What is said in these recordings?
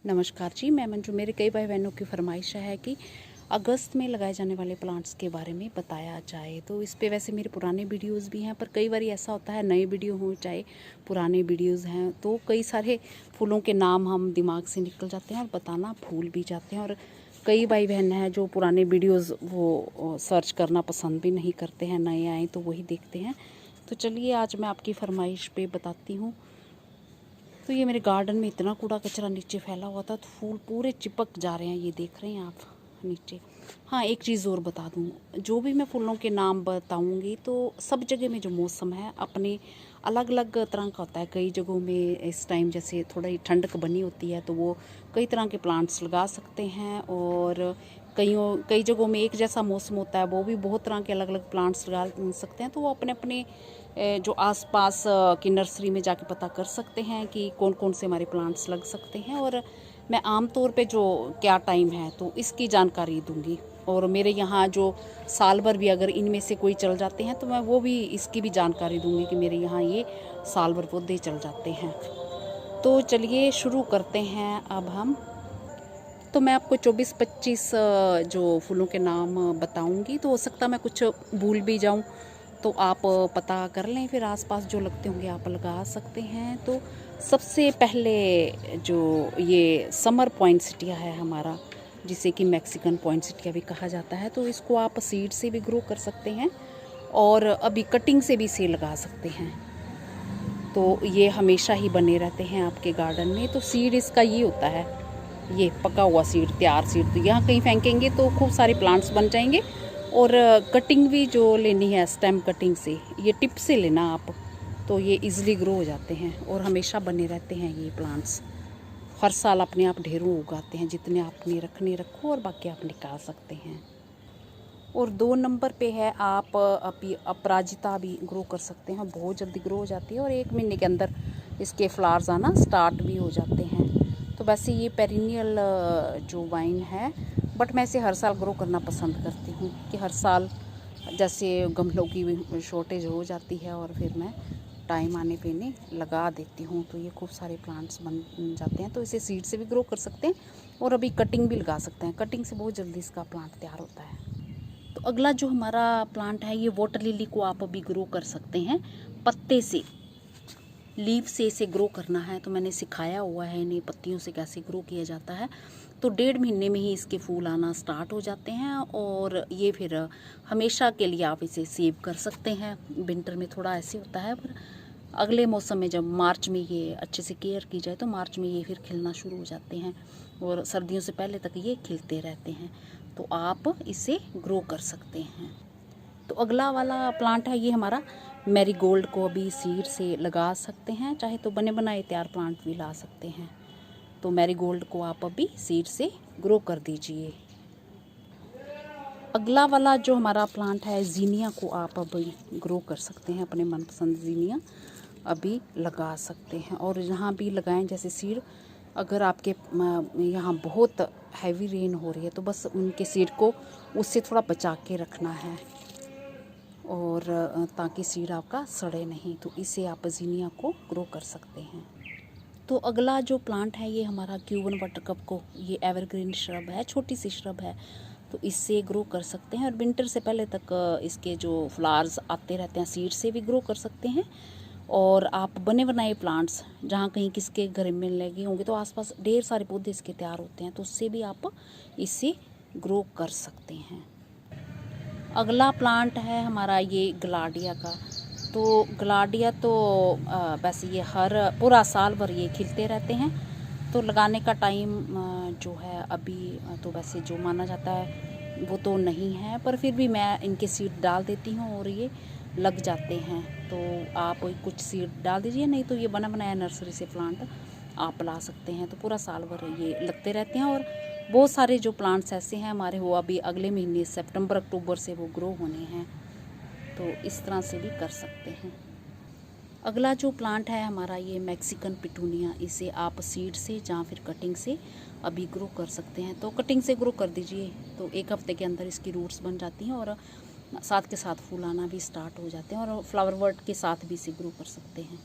नमस्कार जी, मैं मंजू। मेरे कई भाई बहनों की फरमाइश है कि अगस्त में लगाए जाने वाले प्लांट्स के बारे में बताया जाए। तो इस पे वैसे मेरे पुराने वीडियोस भी हैं, पर कई बार ऐसा होता है नए वीडियो हों चाहे पुराने वीडियोस हैं तो कई सारे फूलों के नाम हम दिमाग से निकल जाते हैं और बताना भूल भी जाते हैं। और कई भाई बहन हैं जो पुराने वीडियोज़ वो सर्च करना पसंद भी नहीं करते हैं, नए आए तो वही देखते हैं। तो चलिए आज मैं आपकी फरमाइश पे बताती हूँ। तो ये मेरे गार्डन में इतना कूड़ा कचरा नीचे फैला हुआ था, तो फूल पूरे चिपक जा रहे हैं, ये देख रहे हैं आप नीचे। हाँ, एक चीज़ और बता दूँ, जो भी मैं फूलों के नाम बताऊँगी तो सब जगह में जो मौसम है अपने अलग अलग तरह का होता है। कई जगहों में इस टाइम जैसे थोड़ी ठंडक बनी होती है तो वो कई तरह के प्लांट्स लगा सकते हैं, और कई जगहों में एक जैसा मौसम होता है वो भी बहुत तरह के अलग अलग प्लांट्स लगा सकते हैं। तो वो अपने अपने जो आसपास की नर्सरी में जाके पता कर सकते हैं कि कौन कौन से हमारे प्लांट्स लग सकते हैं। और मैं आम तौर पे जो क्या टाइम है तो इसकी जानकारी दूंगी, और मेरे यहाँ जो साल भर भी अगर इनमें से कोई चल जाते हैं तो मैं वो भी इसकी भी जानकारी दूंगी कि मेरे यहाँ ये साल भर पौधे चल जाते हैं। तो चलिए शुरू करते हैं अब हम। तो मैं आपको 24-25 जो फूलों के नाम बताऊंगी, तो हो सकता मैं कुछ भूल भी जाऊं, तो आप पता कर लें, फिर आसपास जो लगते होंगे आप लगा सकते हैं। तो सबसे पहले जो ये समर पॉइंसेटिया है हमारा, जिसे कि मैक्सिकन पॉइंसेटिया भी कहा जाता है, तो इसको आप सीड से भी ग्रो कर सकते हैं और अभी कटिंग से भी इसे लगा सकते हैं। तो ये हमेशा ही बने रहते हैं आपके गार्डन में। तो सीड इसका ये होता है, ये पका हुआ सीड, तैयार सीड। तो यहाँ कहीं फेंकेंगे तो खूब सारे प्लांट्स बन जाएंगे। और कटिंग भी जो लेनी है स्टेम कटिंग से, ये टिप से लेना आप, तो ये इजीली ग्रो हो जाते हैं और हमेशा बने रहते हैं ये प्लांट्स। हर साल अपने आप ढेरों उगाते हैं, जितने आपने रखने रखो और बाकी आप निकाल सकते हैं। और 2 नंबर पे है आप अभी अपराजिता भी ग्रो कर सकते हैं, बहुत जल्दी ग्रो हो जाती है और 1 महीने के अंदर इसके फ्लावर्स आना स्टार्ट भी हो जाते हैं। तो वैसे ये पेरिनियल जो वाइन है, बट मैं इसे हर साल ग्रो करना पसंद करती हूँ कि हर साल जैसे गमलों की भी शॉर्टेज हो जाती है और फिर मैं टाइम आने पे इन्हें लगा देती हूँ, तो ये खूब सारे प्लांट्स बन जाते हैं। तो इसे सीड से भी ग्रो कर सकते हैं और अभी कटिंग भी लगा सकते हैं, कटिंग से बहुत जल्दी इसका प्लांट तैयार होता है। तो अगला जो हमारा प्लांट है, ये वाटर लिली को आप अभी ग्रो कर सकते हैं पत्ते से। लीफ से इसे ग्रो करना है तो मैंने सिखाया हुआ है इन्हें पत्तियों से कैसे ग्रो किया जाता है। तो 1.5 महीने में ही इसके फूल आना स्टार्ट हो जाते हैं और ये फिर हमेशा के लिए आप इसे सेव कर सकते हैं। विंटर में थोड़ा ऐसे होता है, पर अगले मौसम में जब मार्च में ये अच्छे से केयर की जाए तो मार्च में ये फिर खिलना शुरू हो जाते हैं और सर्दियों से पहले तक ये खिलते रहते हैं। तो आप इसे ग्रो कर सकते हैं। तो अगला वाला प्लांट है ये हमारा मैरीगोल्ड, को अभी सीड से लगा सकते हैं, चाहे तो बने बनाए तैयार प्लांट भी ला सकते हैं। तो मैरीगोल्ड को आप अभी सीड से ग्रो कर दीजिए। अगला वाला जो हमारा प्लांट है ज़ीनिया, को आप अभी ग्रो कर सकते हैं, अपने मनपसंद ज़ीनिया अभी लगा सकते हैं। और जहाँ भी लगाएं जैसे सीड, अगर आपके यहाँ बहुत हैवी रेन हो रही है तो बस उनके सीड को उससे थोड़ा बचा के रखना है, और ताकि सीड आपका सड़े नहीं। तो इसे आप ज़ीनिया को ग्रो कर सकते हैं। तो अगला जो प्लांट है ये हमारा क्यूबन बटरकप को, ये एवरग्रीन श्रब है, छोटी सी श्रब है, तो इससे ग्रो कर सकते हैं। और विंटर से पहले तक इसके जो फ्लावर्स आते रहते हैं सीड से भी ग्रो कर सकते हैं। और आप बने बनाए प्लांट्स जहाँ कहीं किसके घर में लगे होंगे तो आसपास ढेर सारे पौधे इसके तैयार होते हैं, तो उससे भी आप इसे ग्रो कर सकते हैं। अगला प्लांट है हमारा ये ग्लाडिया का। तो ग्लाडिया तो वैसे ये हर पूरा साल भर ये खिलते रहते हैं। तो लगाने का टाइम जो है अभी तो वैसे जो माना जाता है वो तो नहीं है, पर फिर भी मैं इनके सीड डाल देती हूँ और ये लग जाते हैं। तो आप कुछ सीड डाल दीजिए, नहीं तो ये बना बनाया नर्सरी से प्लांट आप ला सकते हैं। तो पूरा साल भर ये लगते रहते हैं और बहुत सारे जो प्लांट्स ऐसे हैं हमारे, वो अभी अगले महीने सितंबर अक्टूबर से वो ग्रो होने हैं, तो इस तरह से भी कर सकते हैं। अगला जो प्लांट है हमारा ये मैक्सिकन पिटूनिया, इसे आप सीड से या फिर कटिंग से अभी ग्रो कर सकते हैं। तो कटिंग से ग्रो कर दीजिए तो 1 हफ्ते के अंदर इसकी रूट्स बन जाती हैं और साथ के साथ फूल आना भी स्टार्ट हो जाते हैं, और फ्लावर वर्ड के साथ भी इसे ग्रो कर सकते हैं।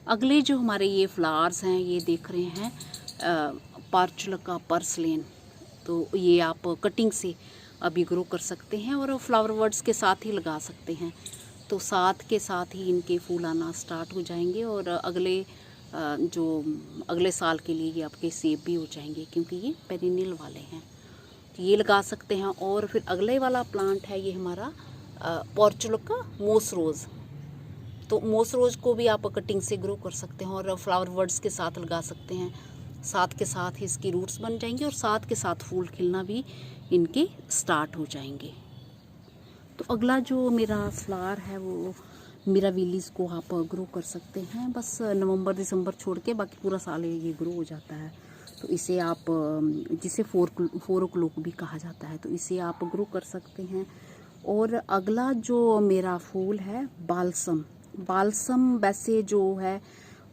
अगले जो हमारे ये फ्लावर्स हैं, ये देख रहे हैं पार्चुलका पर्सलेन। तो ये आप कटिंग से अभी ग्रो कर सकते हैं और फ्लावर वर्ड्स के साथ ही लगा सकते हैं। तो साथ के साथ ही इनके फूल आना स्टार्ट हो जाएंगे और अगले साल के लिए ये आपके सेब भी हो जाएंगे, क्योंकि ये पेरिनियल वाले हैं। तो ये लगा सकते हैं। और फिर अगले वाला प्लांट है ये हमारा पोर्चुलका मोस रोज़। तो मोस रोज़ को भी आप कटिंग से ग्रो कर सकते हैं और फ्लावर वर्ड्स के साथ लगा सकते हैं। साथ के साथ ही इसकी रूट्स बन जाएंगी और साथ के साथ फूल खिलना भी इनके स्टार्ट हो जाएंगे। तो अगला जो मेरा फ्लावर है वो मिराविलीज को आप ग्रो कर सकते हैं। बस नवंबर दिसंबर छोड़ के बाकी पूरा साल ये ग्रो हो जाता है। तो इसे आप, जिसे फोर ओक्लॉक भी कहा जाता है, तो इसे आप ग्रो कर सकते हैं। और अगला जो मेरा फूल है बालसम। बालसम वैसे जो है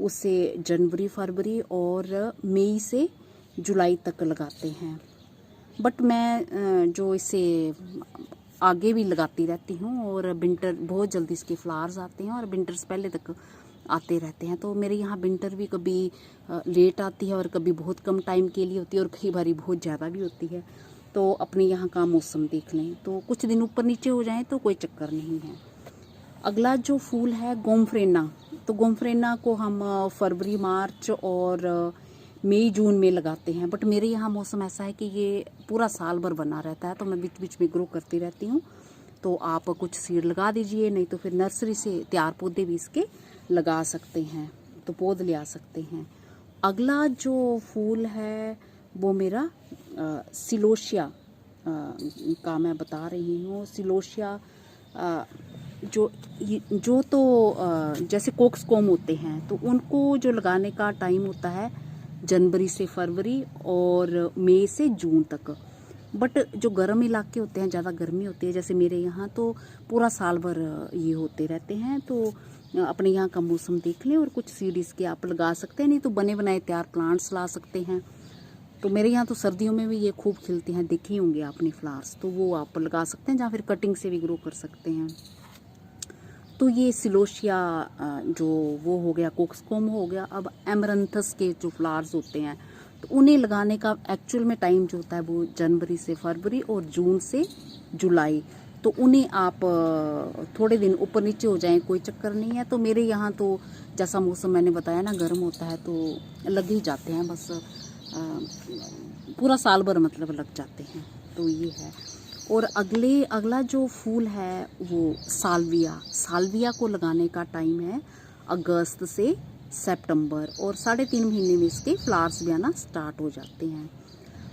उसे जनवरी फरवरी और मई से जुलाई तक लगाते हैं, बट मैं जो इसे आगे भी लगाती रहती हूँ। और विंटर बहुत जल्दी इसके फ्लावर्स आते हैं और विंटर्स पहले तक आते रहते हैं। तो मेरे यहाँ विंटर भी कभी लेट आती है और कभी बहुत कम टाइम के लिए होती है और कई बार बहुत ज़्यादा भी होती है। तो अपने यहाँ का मौसम देख लें, तो कुछ दिन ऊपर नीचे हो जाएं तो कोई चक्कर नहीं है। अगला जो फूल है गोमफ्रेना। तो गोमफ्रेना को हम फरवरी मार्च और मई जून में लगाते हैं, बट मेरे यहाँ मौसम ऐसा है कि ये पूरा साल भर बना रहता है, तो मैं बीच बीच में ग्रो करती रहती हूँ। तो आप कुछ सीड लगा दीजिए, नहीं तो फिर नर्सरी से तैयार पौधे भी इसके लगा सकते हैं, तो पौध ले आ सकते हैं। अगला जो फूल है वो मेरा सिलोशिया का मैं बता रही हूँ। सिलोशिया जो तो जैसे कोक्सकॉम होते हैं, तो उनको जो लगाने का टाइम होता है जनवरी से फरवरी और मई से जून तक। बट जो गर्म इलाके होते हैं, ज़्यादा गर्मी होती है जैसे मेरे यहाँ, तो पूरा साल भर ये होते रहते हैं। तो अपने यहाँ का मौसम देख लें और कुछ सीड्स के आप लगा सकते हैं, नहीं तो बने बनाए तैयार प्लांट्स ला सकते हैं। तो मेरे यहाँ तो सर्दियों में भी ये खूब खिलते हैं, देखे ही होंगे आपने फ्लावर्स, तो वो आप लगा सकते हैं, या फिर कटिंग से भी ग्रो कर सकते हैं। तो ये सिलोशिया जो वो हो गया, कोक्सकॉम हो गया। अब एमरंथस के जो फ्लावर्स होते हैं, तो उन्हें लगाने का एक्चुअल में टाइम जो होता है वो जनवरी से फरवरी और जून से जुलाई। तो उन्हें आप थोड़े दिन ऊपर नीचे हो जाएं कोई चक्कर नहीं है। तो मेरे यहाँ तो जैसा मौसम मैंने बताया ना, गर्म होता है, तो लग ही जाते हैं, बस पूरा साल भर मतलब लग जाते हैं। तो ये है। और अगला जो फूल है वो साल्विया। साल्विया को लगाने का टाइम है अगस्त से सितंबर, और 3.5 महीने में इसके फ्लावर्स भी आना स्टार्ट हो जाते हैं।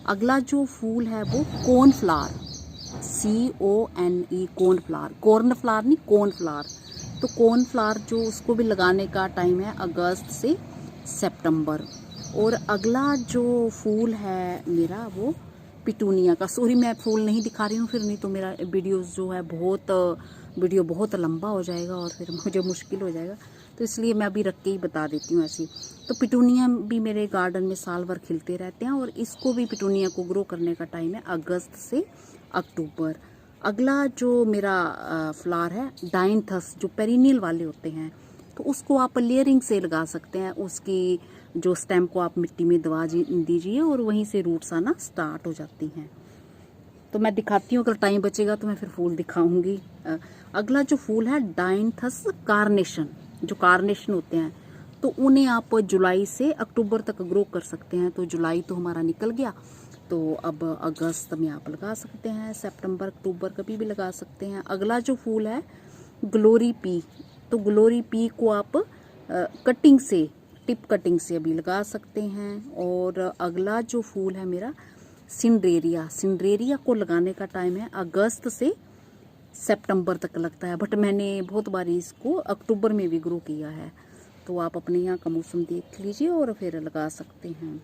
अगला जो फूल है वो कॉर्नफ्लावर, CONE, कॉर्नफ्लावर, कॉर्नफ्लावर नहीं, कॉर्नफ्लावर। तो कॉर्नफ्लावर जो उसको भी लगाने का टाइम है अगस्त से सितंबर। और अगला जो फूल है मेरा वो पिटूनिया का। सॉरी मैं फूल नहीं दिखा रही हूँ फिर, नहीं तो मेरा वीडियो बहुत लंबा हो जाएगा और फिर मुझे मुश्किल हो जाएगा, तो इसलिए मैं अभी रख के ही बता देती हूँ ऐसी। तो पिटूनिया भी मेरे गार्डन में साल भर खिलते रहते हैं और इसको भी, पिटूनिया को ग्रो करने का टाइम है अगस्त से अक्टूबर। अगला जो मेरा फ्लावर है डाइनथस, जो पेरिनियल वाले होते हैं, तो उसको आप लेयरिंग से लगा सकते हैं। उसकी जो स्टेम को आप मिट्टी में दबा दीजिए और वहीं से रूट्स आना स्टार्ट हो जाती हैं। तो मैं दिखाती हूँ, अगर टाइम बचेगा तो मैं फिर फूल दिखाऊंगी। अगला जो फूल है डाइनथस कार्नेशन, जो कार्नेशन होते हैं, तो उन्हें आप जुलाई से अक्टूबर तक ग्रो कर सकते हैं। तो जुलाई तो हमारा निकल गया, तो अब अगस्त में आप लगा सकते हैं, सितंबर अक्टूबर कभी भी लगा सकते हैं। अगला जो फूल है ग्लोरी पी। तो ग्लोरी पी को आप कटिंग से, टिप कटिंग से अभी लगा सकते हैं। और अगला जो फूल है मेरा सिंड्रेरिया। सिंड्रेरिया को लगाने का टाइम है अगस्त से सितंबर तक लगता है, बट मैंने बहुत बार इसको अक्टूबर में भी ग्रो किया है। तो आप अपने यहाँ का मौसम देख लीजिए और फिर लगा सकते हैं।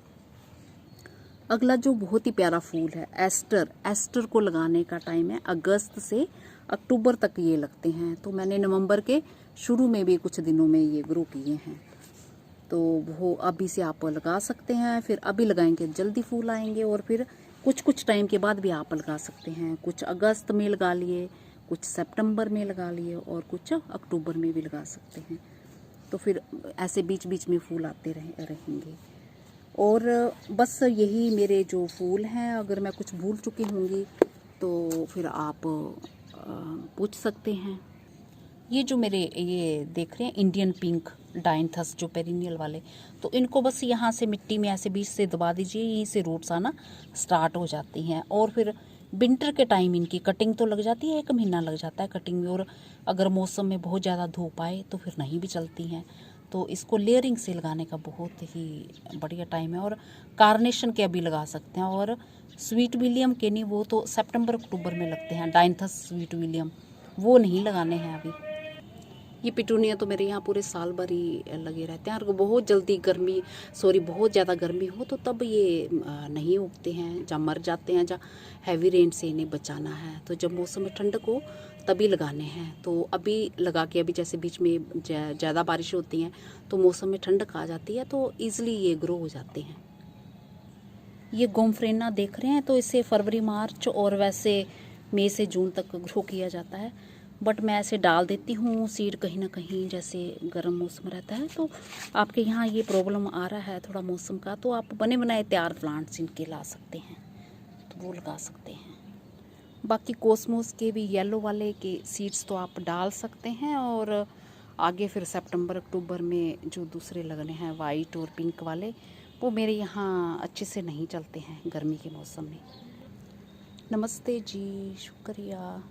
अगला जो बहुत ही प्यारा फूल है एस्टर। एस्टर को लगाने का टाइम है अगस्त से अक्टूबर तक ये लगते हैं। तो मैंने नवंबर के शुरू में भी कुछ दिनों में ये ग्रो किए हैं, तो वो अभी से आप लगा सकते हैं। फिर अभी लगाएंगे जल्दी फूल आएंगे, और फिर कुछ टाइम के बाद भी आप लगा सकते हैं। कुछ अगस्त में लगा लिए, कुछ सितंबर में लगा लिए और कुछ अक्टूबर में भी लगा सकते हैं। तो फिर ऐसे बीच बीच में फूल आते रहेंगे। और बस यही मेरे जो फूल हैं, अगर मैं कुछ भूल चुकी होंगी तो फिर आप पूछ सकते हैं। ये जो मेरे ये देख रहे हैं इंडियन पिंक डायंथस जो पेरिनियल वाले, तो इनको बस यहाँ से मिट्टी में ऐसे बीच से दबा दीजिए, यहीं से रूट्स आना स्टार्ट हो जाती हैं। और फिर विंटर के टाइम इनकी कटिंग तो लग जाती है, 1 महीना लग जाता है कटिंग में। और अगर मौसम में बहुत ज़्यादा धूप आए तो फिर नहीं भी चलती हैं। तो इसको लेयरिंग से लगाने का बहुत ही बढ़िया टाइम है। और कार्नेशन के अभी लगा सकते हैं। और स्वीट विलियम के नहीं, वो तो सितंबर अक्टूबर में लगते हैं, डायंथस स्वीट विलियम वो नहीं लगाने हैं अभी। ये पिटूनिया तो मेरे यहाँ पूरे साल भर ही लगे रहते हैं। और बहुत ज़्यादा गर्मी हो तो तब ये नहीं उगते हैं, जहाँ मर जाते हैं, जहाँ हैवी रेन से इन्हें बचाना है। तो जब मौसम में ठंडक हो तभी लगाने हैं। तो अभी लगा के, अभी जैसे बीच में ज़्यादा बारिश होती हैं तो मौसम में ठंडक आ जाती है तो ईज़िली ये ग्रो हो जाते हैं। ये गोमफ्रेना देख रहे हैं, तो इसे फरवरी मार्च और वैसे मई से जून तक ग्रो किया जाता है। बट मैं ऐसे डाल देती हूँ सीड कहीं ना कहीं, जैसे गर्म मौसम रहता है तो आपके यहाँ ये प्रॉब्लम आ रहा है थोड़ा मौसम का, तो आप बने बनाए तैयार प्लांट्स इनके ला सकते हैं, तो वो लगा सकते हैं। बाकी कोसमोस के भी येलो वाले के सीड्स तो आप डाल सकते हैं। और आगे फिर सितंबर अक्टूबर में जो दूसरे लगने हैं वाइट और पिंक वाले, वो मेरे यहाँ अच्छे से नहीं चलते हैं गर्मी के मौसम में। नमस्ते जी, शुक्रिया।